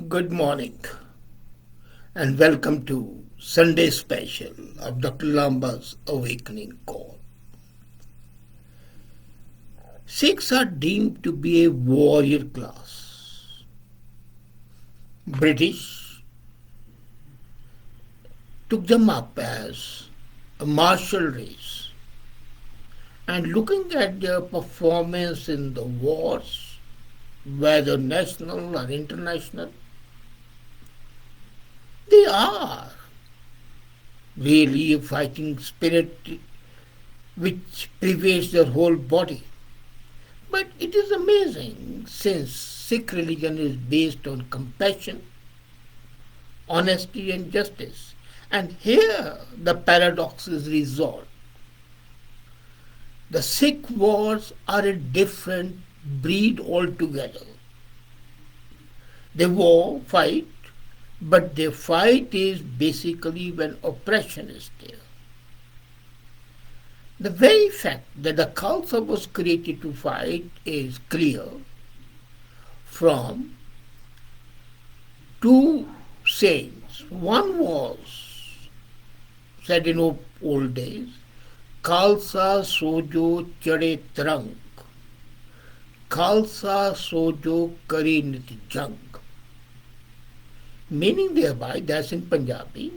Good morning and welcome to Sunday special of Dr. Lamba's Awakening Call. Sikhs are deemed to be a warrior class. British took them up as a martial race, and looking at their performance in the wars, whether national or international, they are really a fighting spirit which pervades their whole body. But it is amazing since Sikh religion is based on compassion, honesty, and justice. And here the paradox is resolved. The Sikh wars are a different breed altogether. They fight, but their fight is basically when oppression is there. The very fact that the Khalsa was created to fight is clear from two sayings. One was said in old days, Khalsa sojo chade trang, Khalsa sojo kare nit jang. Meaning thereby, that's in Punjabi,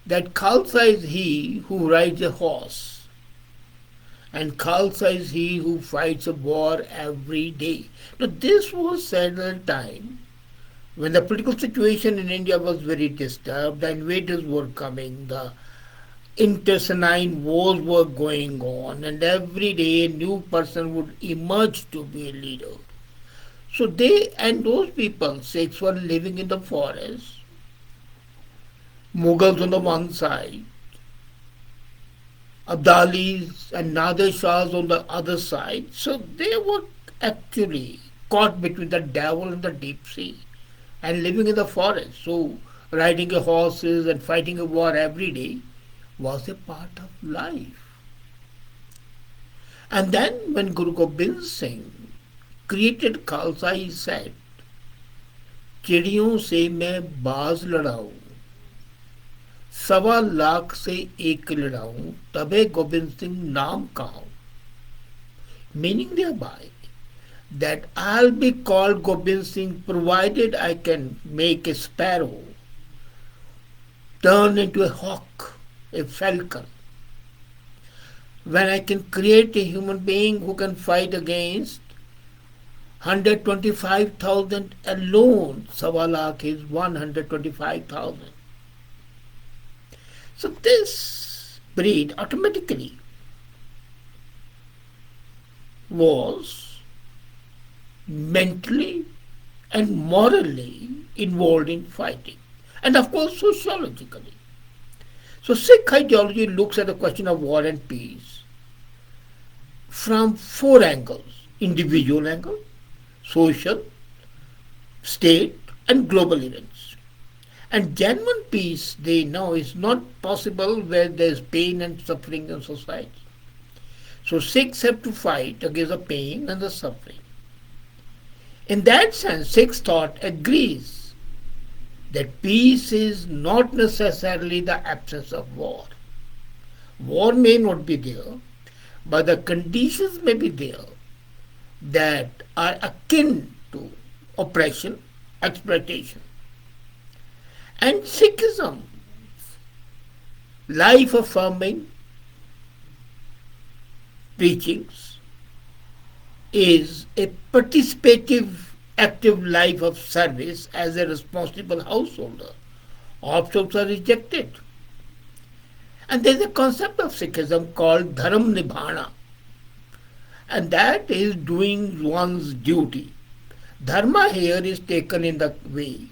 that Khalsa is he who rides a horse, and Khalsa is he who fights a war every day. Now, this was said at a time when the political situation in India was very disturbed, the invaders were coming, the intestine wars were going on, and every day a new person would emerge to be a leader. So they and those people, Sikhs, were living in the forest, Mughals on the one side, Abdalis and Nader Shahs on the other side. So they were actually caught between the devil and the deep sea and living in the forest. So riding a horses and fighting a war every day was a part of life. And then when Guru Gobind Singh created Khalsa, he said, चिड़ियों से मैं बाज लड़ाऊं, 1.25 लाख से एक लड़ाऊं, तबे गोविंद सिंह नाम कहूं. Meaning thereby that I'll be called Gobind Singh provided I can make a sparrow turn into a hawk, a falcon. When I can create a human being who can fight against 125,000 alone, 1.25 lakh is 125,000. So this breed automatically was mentally and morally involved in fighting, and of course sociologically. So Sikh ideology looks at the question of war and peace from 4 angles: individual angle, social, state, and global events. And genuine peace, they know, is not possible where there is pain and suffering in society. So Sikhs have to fight against the pain and the suffering. In that sense, Sikhs thought agrees that peace is not necessarily the absence of war. War may not be there, but the conditions may be there that are akin to oppression, exploitation. And Sikhism, life affirming preachings, is a participative, active life of service as a responsible householder. Options are rejected. And there is a concept of Sikhism called Dharam Nibhana, and that is doing one's duty. Dharma here is taken in the way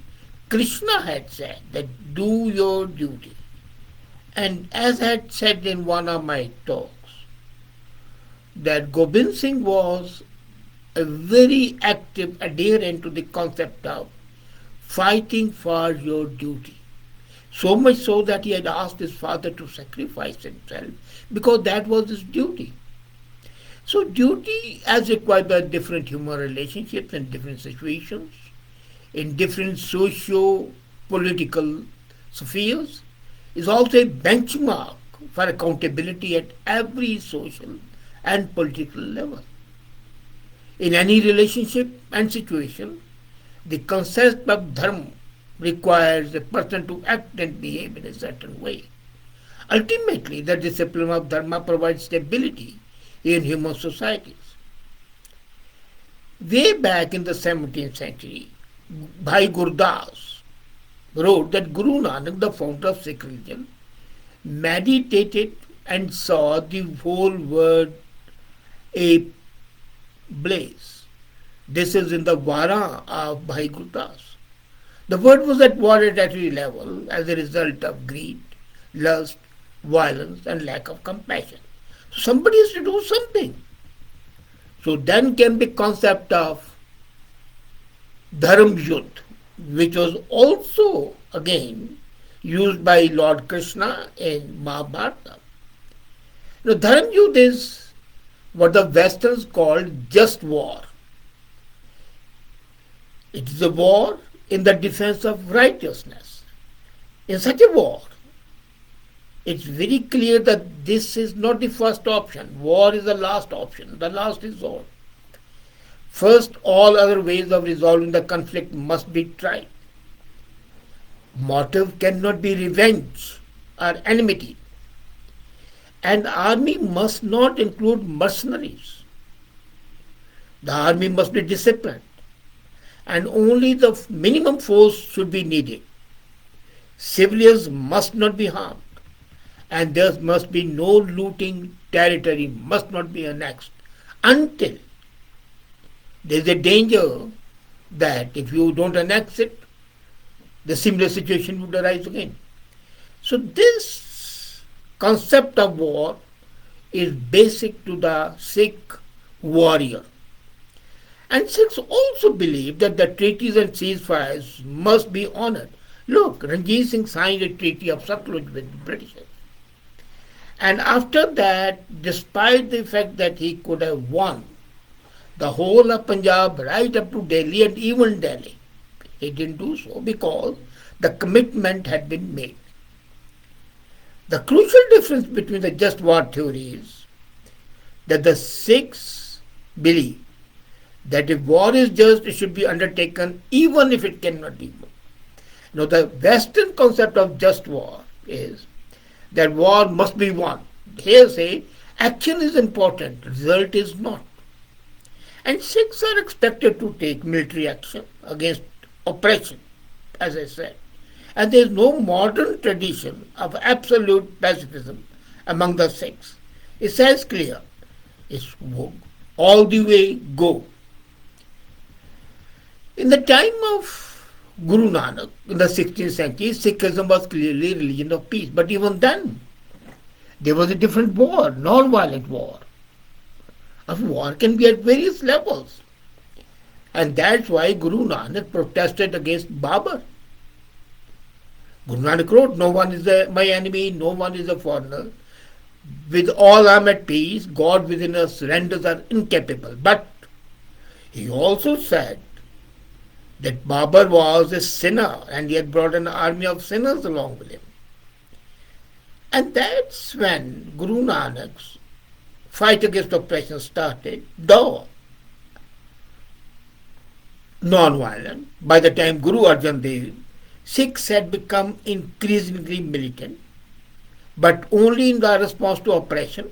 Krishna had said, that do your duty. And as I had said in one of my talks, that Gobind Singh was a very active adherent to the concept of fighting for your duty. So much so that he had asked his father to sacrifice himself because that was his duty. So duty, as required by different human relationships and different situations, in different socio-political spheres is also a benchmark for accountability at every social and political level. In any relationship and situation, the concept of dharma requires a person to act and behave in a certain way. Ultimately, the discipline of dharma provides stability in human societies. Way back in the 17th century, Bhai Gurdas wrote that Guru Nanak, the founder of Sikh religion, meditated and saw the whole world a blaze. This is in the Vara of Bhai Gurdas. The world was at war at every level as a result of greed, lust, violence, and lack of compassion. So somebody has to do something. So then came the concept of Dharam Yudh, which was also again used by Lord Krishna in Mahabharata. Dharam Yudh is what the Westerns called just war. It is a war in the defense of righteousness. In such a war, it's very clear that this is not the first option. War is the last option, the last resort. First, all other ways of resolving the conflict must be tried. Motive cannot be revenge or enmity. And the army must not include mercenaries. The army must be disciplined. And only the minimum force should be needed. Civilians must not be harmed. And there must be no looting, territory must not be annexed until there is a danger that if you don't annex it, the similar situation would arise again. So this concept of war is basic to the Sikh warrior. And Sikhs also believe that the treaties and ceasefires must be honored. Look, Ranjit Singh signed a treaty of Satluj with the Britishers. And after that, despite the fact that he could have won the whole of Punjab right up to Delhi and even Delhi, he didn't do so because the commitment had been made. The crucial difference between the just war theory is that the Sikhs believe that if war is just, it should be undertaken even if it cannot be won. The Western concept of just war is that war must be won. Here say, action is important, result is not. And Sikhs are expected to take military action against oppression, as I said. And there is no modern tradition of absolute pacifism among the Sikhs. It says clear, it's all the way go. In the time of Guru Nanak, in the 16th century, Sikhism was clearly a religion of peace. But even then, there was a different war, non-violent war. A war can be at various levels. And that's why Guru Nanak protested against Babur. Guru Nanak wrote, no one is my enemy, no one is a foreigner. With all I am at peace, God within us renders us incapable. But he also said that Babur was a sinner and he had brought an army of sinners along with him. And that's when Guru Nanak's fight against oppression started, though non-violent. By the time Guru Arjan Dev, Sikhs had become increasingly militant, but only in the response to oppression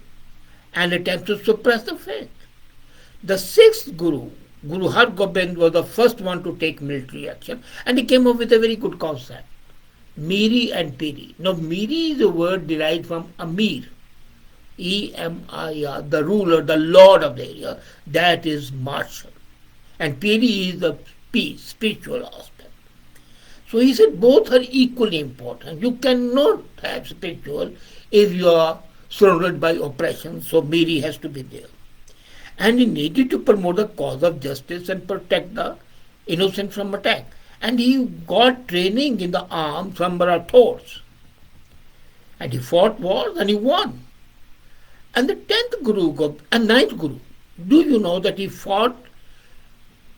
and attempts to suppress the faith. The sixth Guru, Guru Har Gobind, was the first one to take military action, and he came up with a very good concept, Miri and Piri. Now, Miri is a word derived from Amir, E-M-I-R, the ruler, the lord of the area, that is martial. And Piri is the peace, spiritual aspect. So he said both are equally important. You cannot have spiritual if you are surrounded by oppression, so Miri has to be there. And he needed to promote the cause of justice and protect the innocent from attack. And he got training in the arms from Marathors. And he fought wars and he won. And the 10th Guru and 9th Guru, do you know that he fought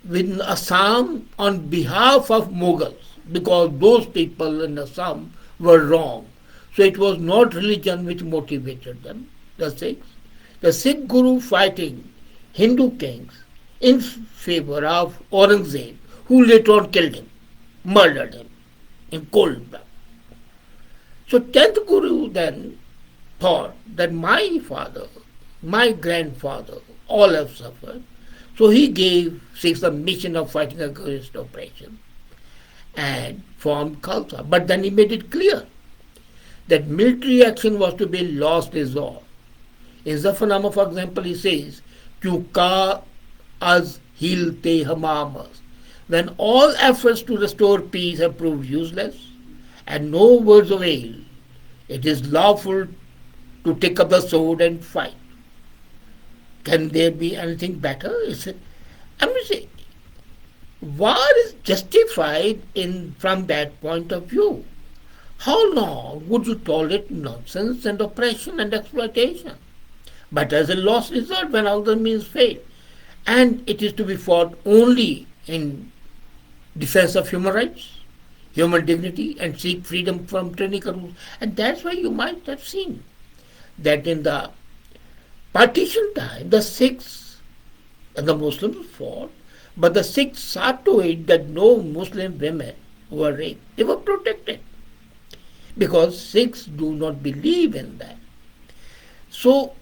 with Assam on behalf of Mughals because those people in Assam were wrong. So it was not religion which motivated them, the Sikhs. The Sikh Guru fighting Hindu kings in favor of Aurangzeb, who later on killed him, murdered him in cold blood. So 10th Guru then thought that my father, my grandfather, all have suffered. So he gave Sikhs a mission of fighting against oppression and formed Khalsa. But then he made it clear that military action was to be last resort. In Zafarnama, for example, he says, Chuka az hil te hamamas. When all efforts to restore peace have proved useless and no words avail, it is lawful to take up the sword and fight. Can there be anything better? Say, war is justified from that point of view. How long would you tolerate nonsense and oppression and exploitation? But as a last resort when all the means fail. And it is to be fought only in defense of human rights, human dignity, and seek freedom from tyrannical rule. And that's why you might have seen that in the partition time, the Sikhs and the Muslims fought, but the Sikhs saw to it that no Muslim women were raped. They were protected because Sikhs do not believe in that. So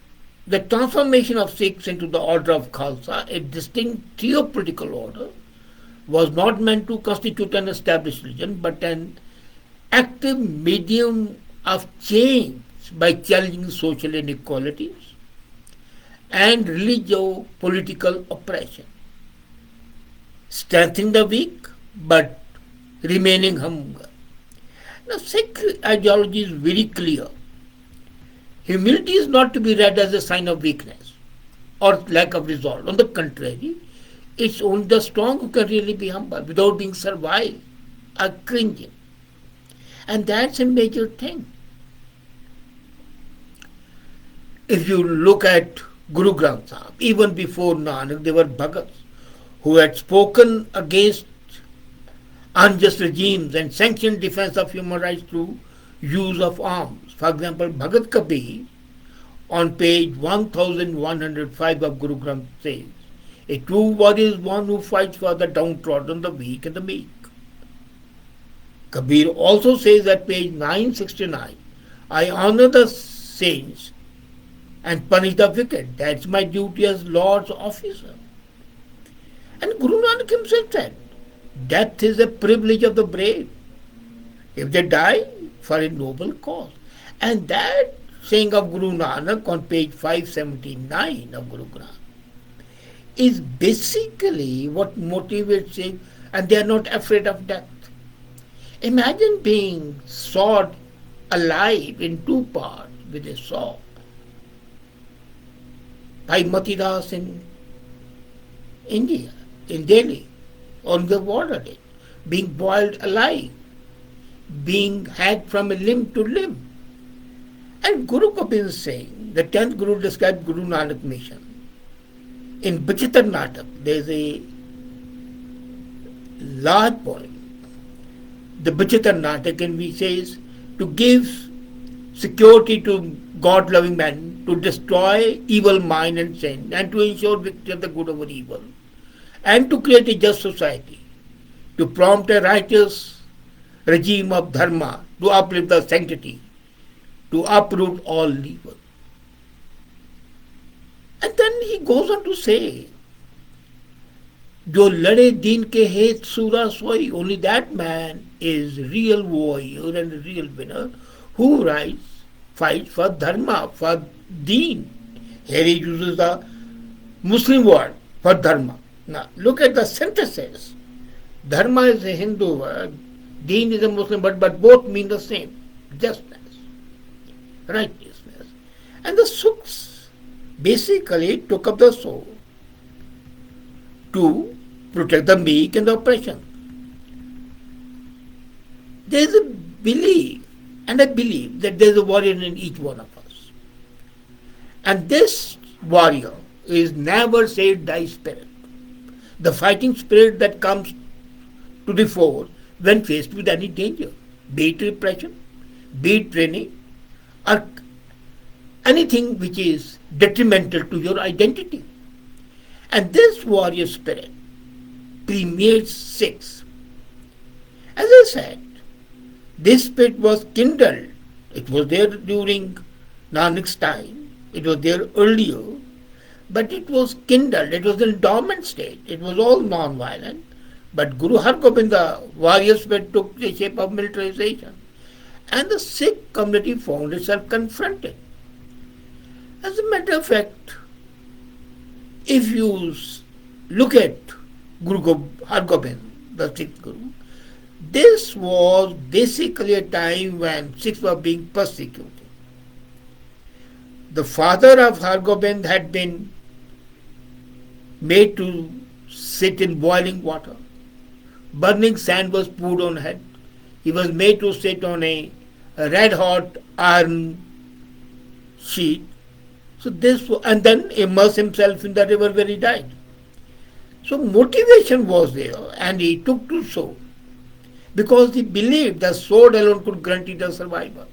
the transformation of Sikhs into the order of Khalsa, a distinct theopolitical order, was not meant to constitute an established religion, but an active medium of change by challenging social inequalities and religio-political oppression, strengthening the weak but remaining humble. Now, Sikh ideology is very clear. Humility is not to be read as a sign of weakness or lack of resolve. On the contrary, it's only the strong who can really be humble without being servile or cringing. And that's a major thing. If you look at Guru Granth Sahib, even before Nanak, there were Bhagats who had spoken against unjust regimes and sanctioned defense of human rights through use of arms. For example, Bhagat Kabir on page 1105 of Guru Granth says, a true warrior is one who fights for the downtrodden, the weak and the meek. Kabir also says at page 969, I honor the saints and punish the wicked. That's my duty as Lord's officer. And Guru Nanak himself said, death is a privilege of the brave if they die for a noble cause. And that saying of Guru Nanak on page 579 of Guru Granth is basically what motivates him, and they are not afraid of death. Imagine being sawed alive in two parts with a saw by Matidas in India, in Delhi, on the border, being boiled alive, being hacked from a limb to limb. And Guru Kabir is saying, the 10th Guru described Guru Nanak mission. In Vichitar Natak, there is a large poem, the Vichitar Natak, in which says to give security to God-loving man, to destroy evil mind and sin, and to ensure victory of the good over evil, and to create a just society, to prompt a righteous regime of dharma, to uplift the sanctity, to uproot all evil. And then he goes on to say, Jo lade deen ke het sura soi, only that man is real warrior and a real winner who fights for dharma, for deen. Here he uses the Muslim word for dharma. Now look at the synthesis. Dharma is a Hindu word, deen is a Muslim word, but both mean the same, justness, righteousness. And the Sikhs basically took up the sword to protect the meek and the oppression. There is a belief, and I believe that there is a warrior in each one of us. And this warrior is never say thy spirit. the fighting spirit that comes to the fore when faced with any danger, be it repression, be it training, or anything which is detrimental to your identity. And this warrior spirit permeates Sikhs. As I said, this spirit was kindled. It was there during Nanak's time. It was there earlier. But it was kindled. It was in dormant state. It was all non-violent. But Guru Hargobind, the warrior spirit, took the shape of militarization. And the Sikh community found itself confronted. As a matter of fact, if you look at Guru Hargobind, the sixth Guru, this was basically a time when Sikhs were being persecuted. The father of Hargobind had been made to sit in boiling water. Burning sand was poured on head. He was made to sit on a red hot iron sheet. So this, and then immerse himself in the river where he died. So motivation was there, and he took to so because he believed the sword alone could grant it a survival.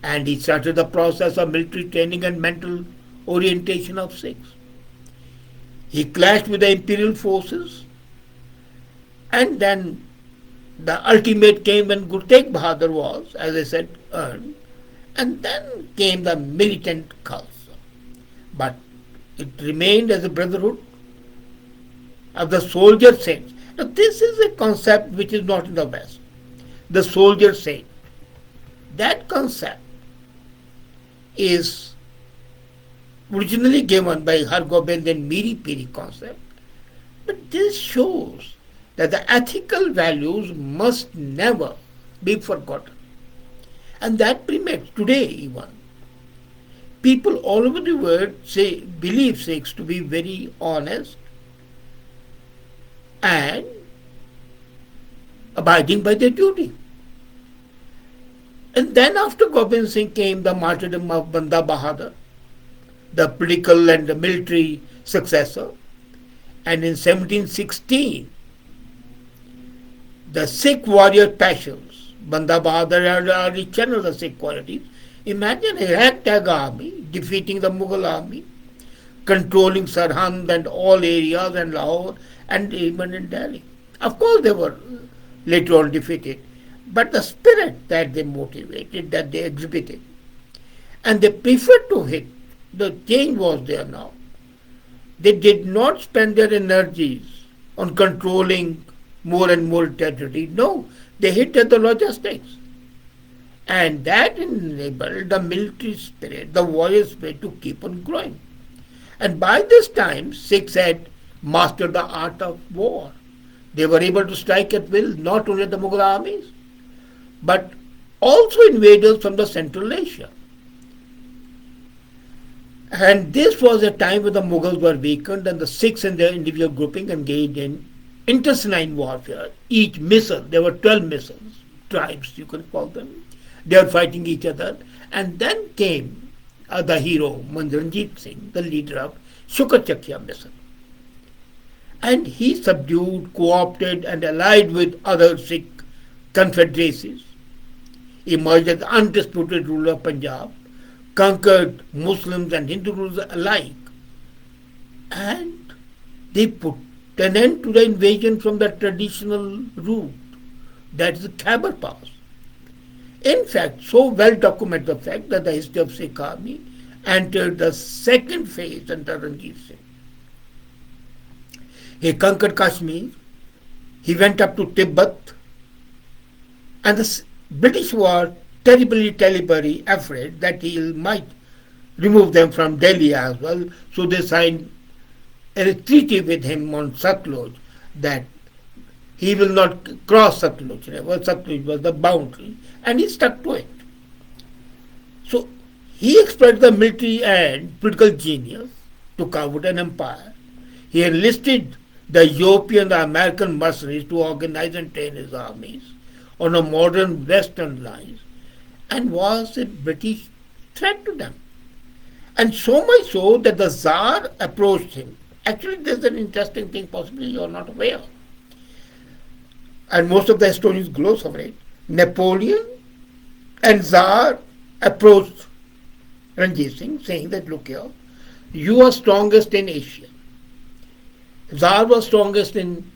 And he started the process of military training and mental orientation of Sikhs. He clashed with the imperial forces, and then the ultimate came when Guru Tegh Bahadur was, as I said, earned, and then came the militant cult. But it remained as a brotherhood of the soldier saints. Now this is a concept which is not in the West. The soldier saint. That concept is originally given by Hargobind and Miri Piri concept. But this shows that the ethical values must never be forgotten. And that permeates today even. People all over the world believe Sikhs to be very honest and abiding by their duty. And then after Gobind Singh came the martyrdom of Banda Bahadur, the political and the military successor. And in 1716, the Sikh warrior passions, Banda Bahadur had already channeled the Sikh qualities. Imagine a ragtag army defeating the Mughal army, controlling Sarhand and all areas and Lahore and even in Delhi. Of course they were later on defeated, but the spirit that they motivated, that they exhibited, and they preferred to hit, the change was there now. They did not spend their energies on controlling more and more territory. No, they hit at the logistics. And that enabled the military spirit, the warrior spirit to keep on growing. And by this time, Sikhs had mastered the art of war. They were able to strike at will not only the Mughal armies, but also invaders from the Central Asia. And this was a time when the Mughals were weakened and the Sikhs and their individual grouping engaged in intestine warfare. Each missile, there were 12 missiles, tribes you could call them. They were fighting each other. And then came the hero, Manjaranjit Singh, the leader of Shukar missile. And he subdued, co-opted and allied with other Sikh confederacies, emerged as the undisputed ruler of Punjab, conquered Muslims and Hindu rulers alike. And they put an end to the invasion from the traditional route, that is the Khyber Pass. In fact, so well documented the fact that the history of Sikh army entered the second phase under Ranjit Singh. He conquered Kashmir, he went up to Tibet, and the British were terribly afraid that he might remove them from Delhi as well, so they signed a treaty with him on Satluj that he will not cross Satluj River. Satluj was the boundary, and he stuck to it. So he exploited the military and political genius to carve out an empire. He enlisted the European and American mercenaries to organize and train his armies on a modern Western lines, and was a British threat to them. And so much so that the Tsar approached him Actually, there's an interesting thing possibly you're not aware of. And most of the historians gloss over it. Napoleon and Tsar approached Ranjit Singh saying that, look here, you are strongest in Asia. Tsar was strongest in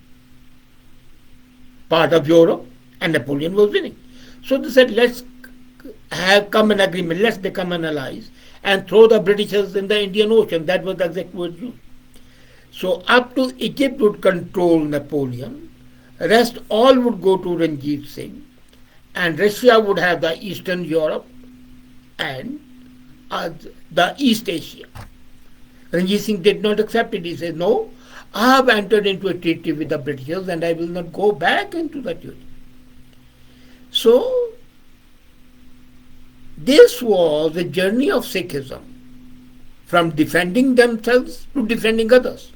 part of Europe and Napoleon was winning. So they said, let's have common agreement, let's become an allies and throw the Britishers in the Indian Ocean. That was the exact word used. So up to Egypt would control Napoleon, rest all would go to Ranjit Singh, and Russia would have the Eastern Europe and the East Asia. Ranjit Singh did not accept it. He said, no, I have entered into a treaty with the Britishers and I will not go back into the treaty. So, this was the journey of Sikhism from defending themselves to defending others.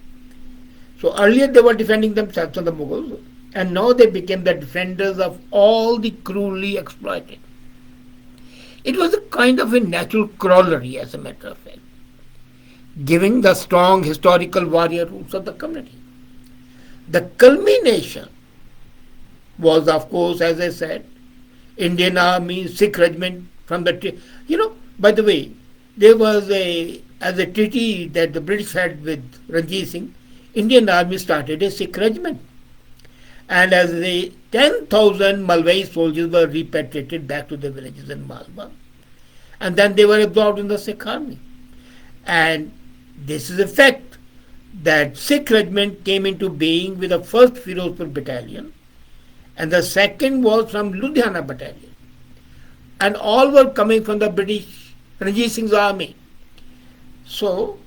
So, earlier they were defending themselves from the Mughals, and now they became the defenders of all the cruelly exploited. It was a kind of a natural corollary, as a matter of fact, giving the strong historical warrior roots of the community. The culmination was, of course, as I said, Indian Army, Sikh regiment from the, by the way, there was as a treaty that the British had with Ranjit Singh, Indian Army started a Sikh regiment. And as the 10,000 Malwai soldiers were repatriated back to their villages in Malwa, and then they were absorbed in the Sikh army. And this is a fact that Sikh regiment came into being with the first Firozpur battalion, and the second was from Ludhiana battalion. And all were coming from the British Ranjit Singh's army. So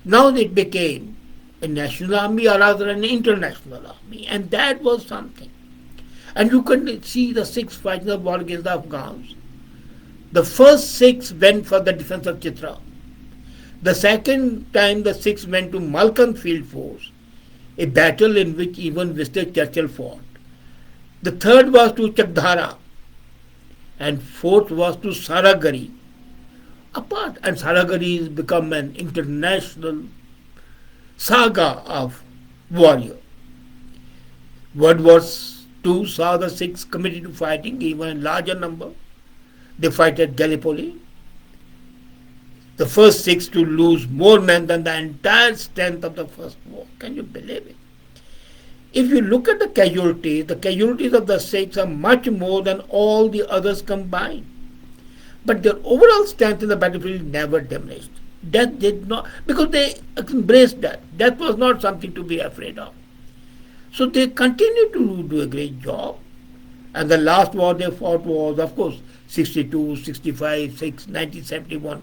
now it became a national army, or rather an international army, and that was something. And you can see the Sikhs fighting the war against the Afghans. The first Sikhs went for the defense of Chitra. The second time the Sikhs went to Malkan Field Force, a battle in which even Winston Churchill fought. The third was to Chakdara, and fourth was to Saragari. Apart, and Saragari has become an international saga of warrior. World War II saw the Sikhs committed to fighting, even in larger number. They fight at Gallipoli. The first Sikhs to lose more men than the entire strength of the first war. Can you believe it? If you look at the casualties of the Sikhs are much more than all the others combined. But their overall strength in the battlefield never diminished. Death did not, because they embraced that. Death was not something to be afraid of. So they continued to do a great job. And the last war they fought was, of course, 62, 65, 1971.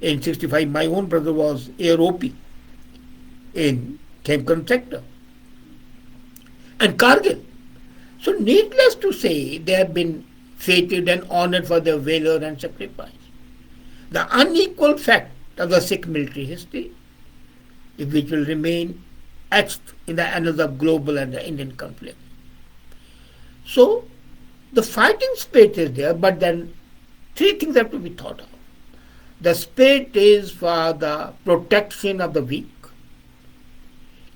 In 65, my own brother was AROP in Kemkern sector. And Kargil. So needless to say, they have been feted and honored for their valor and sacrifice. The unequal fact of the Sikh military history, which will remain etched in the annals of global and the Indian conflict. So, the fighting spirit is there, but then three things have to be thought of. The spirit is for the protection of the weak.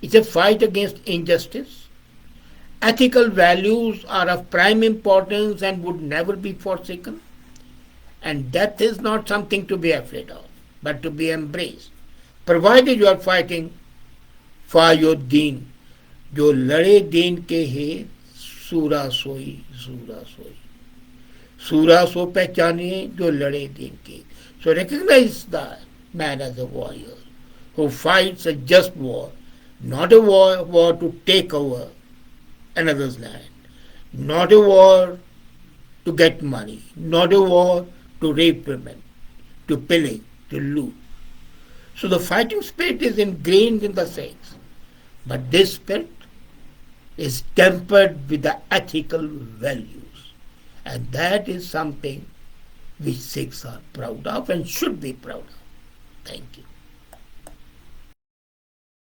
It's a fight against injustice. Ethical values are of prime importance and would never be forsaken. And death is not something to be afraid of, but to be embraced. Provided you are fighting for your deen. जो लड़े दीन के हे सूरा सोई सूरा सोई सूरा सो पहचानिए जो लड़े दीन के. So recognize the man as a warrior who fights a just war, not a war to take over another's land, not a war to get money, not a war to rape women, to pillage, to loot. So the fighting spirit is ingrained in the Sikhs, but this spirit is tempered with the ethical values, and that is something which Sikhs are proud of and should be proud of. Thank you.